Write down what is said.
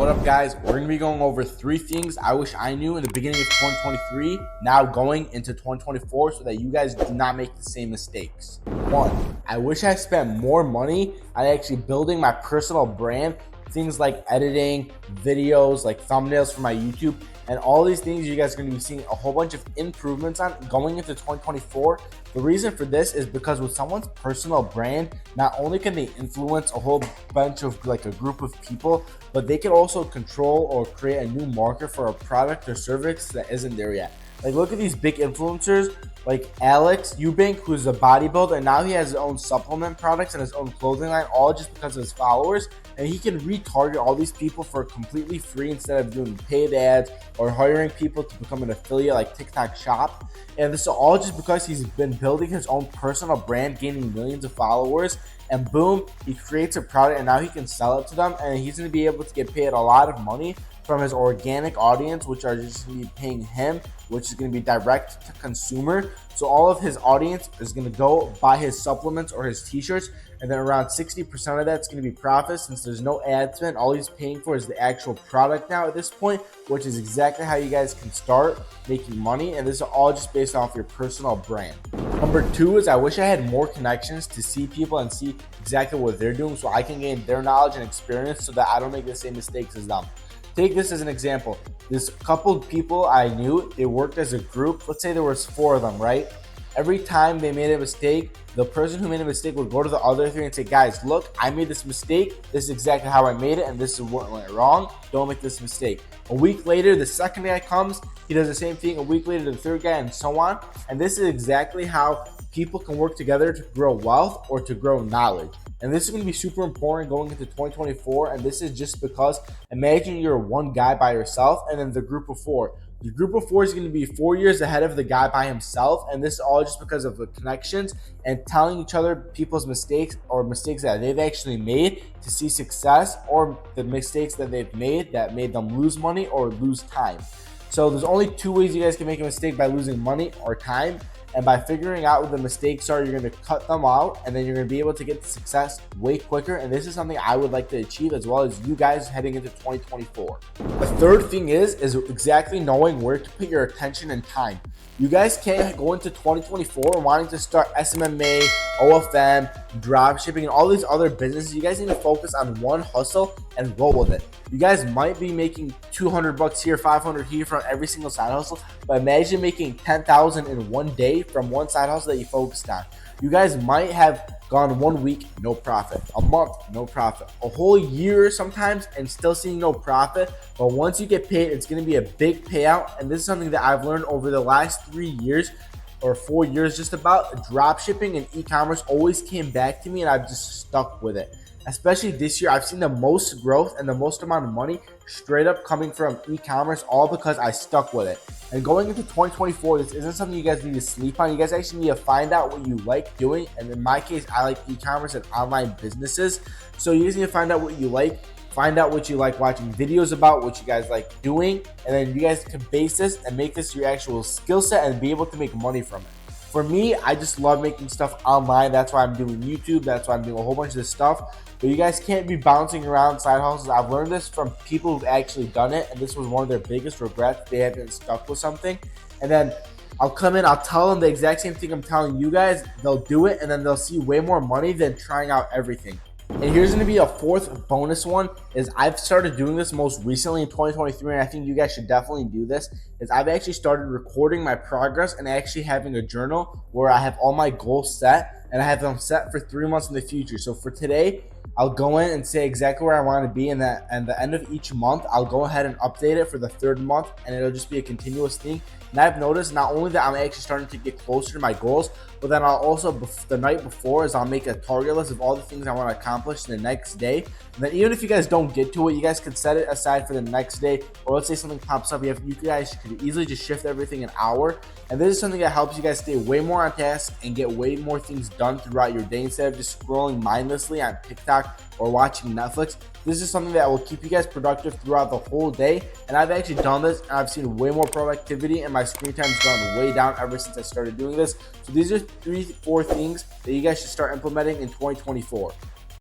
What up, guys? We're gonna be going over 3 things I wish I knew in the beginning of 2023, now going into 2024, so that you guys do not make the same mistakes. 1, I wish I spent more money on actually building my personal brand, things like editing videos, like thumbnails for my YouTube, and all these things you guys are going to be seeing a whole bunch of improvements on going into 2024. The reason for this is because with someone's personal brand, not only can they influence a whole bunch of like a group of people, but they can also control or create a new market for a product or service that isn't there yet. Like, look at these big influencers like Alex Eubank, who's a bodybuilder, and now he has his own supplement products and his own clothing line, all just because of his followers. And he can retarget all these people for completely free instead of doing paid ads or hiring people to become an affiliate like TikTok Shop. And this is all just because he's been building his own personal brand, gaining millions of followers, and boom, he creates a product and now he can sell it to them, and he's going to be able to get paid a lot of money from his organic audience, which are just going to be paying him, which is going to be direct to consumer. So all of his audience is going to go buy his supplements or his t-shirts, and then around 60% of that's going to be profit, since there's no ad spend. All he's paying for is the actual product now at this point, which is exactly how you guys can start making money. And this is all just based off your personal brand. Number 2 is I wish I had more connections to see people and see exactly what they're doing, so I can gain their knowledge and experience so that I don't make the same mistakes as them. Take this as an example. This couple of people I knew, they worked as a group. Let's say there was 4 of them, right? Every time they made a mistake, the person who made a mistake would go to the other 3 and say, guys, look, I made this mistake. This is exactly how I made it, and this is what went wrong. Don't make this mistake. A week later, the second guy comes, he does the same thing. A week later, the third guy, and so on. And this is exactly how people can work together to grow wealth or to grow knowledge. And this is going to be super important going into 2024. And this is just because imagine you're one guy by yourself and then the group of 4. The group of 4 is going to be 4 years ahead of the guy by himself. And this is all just because of the connections and telling each other people's mistakes or mistakes that they've actually made to see success, or the mistakes that they've made that made them lose money or lose time. So there's only 2 ways you guys can make a mistake: by losing money or time. And by figuring out what the mistakes are, you're going to cut them out, and then you're going to be able to get to success way quicker. And this is something I would like to achieve, as well as you guys heading into 2024. The third thing is exactly knowing where to put your attention and time. You guys can't go into 2024 wanting to start SMMA, OFM, dropshipping, and all these other businesses. You guys need to focus on one hustle and roll with it. You guys might be making $200 here, $500 here from every single side hustle, but imagine making $10,000 in one day from one side hustle that you focused on. You guys might have gone 1 week, no profit, a month, no profit, a whole year sometimes, and still seeing no profit. But once you get paid, it's going to be a big payout. And this is something that I've learned over the last 3 years or 4 years, just about drop shipping and e-commerce always came back to me, and I've just stuck with it. Especially this year, I've seen the most growth and the most amount of money straight up coming from e-commerce, all because I stuck with it. And going into 2024, this isn't something you guys need to sleep on. You guys actually need to find out what you like doing. And in my case, I like e-commerce and online businesses. So you guys need to find out what you like. Find out what you like watching videos about, what you guys like doing, and then you guys can base this and make this your actual skill set and be able to make money from it. For me, I just love making stuff online. That's why I'm doing YouTube. That's why I'm doing a whole bunch of this stuff. But you guys can't be bouncing around side hustles. I've learned this from people who've actually done it, and this was one of their biggest regrets. They haven't stuck with something. And then I'll come in, I'll tell them the exact same thing I'm telling you guys. They'll do it, and then they'll see way more money than trying out everything. And here's going to be a 4th bonus one, is I've started doing this most recently in 2023, and I think you guys should definitely do this, is I've actually started recording my progress and actually having a journal where I have all my goals set, and I have them set for 3 months in the future. So for today, I'll go in and say exactly where I want to be, and at the end of each month, I'll go ahead and update it for the 3rd month, and it'll just be a continuous thing. And I've noticed not only that I'm actually starting to get closer to my goals, but then I'll also, the night before, is I'll make a target list of all the things I want to accomplish the next day. And then even if you guys don't get to it, you guys could set it aside for the next day. Or let's say something pops up, you guys could easily just shift everything an hour. And this is something that helps you guys stay way more on task and get way more things done throughout your day instead of just scrolling mindlessly on TikTok or watching Netflix. This is something that will keep you guys productive throughout the whole day. And I've actually done this, and I've seen way more productivity, and my screen time has gone way down ever since I started doing this. So these are 3-4 things that you guys should start implementing in 2024.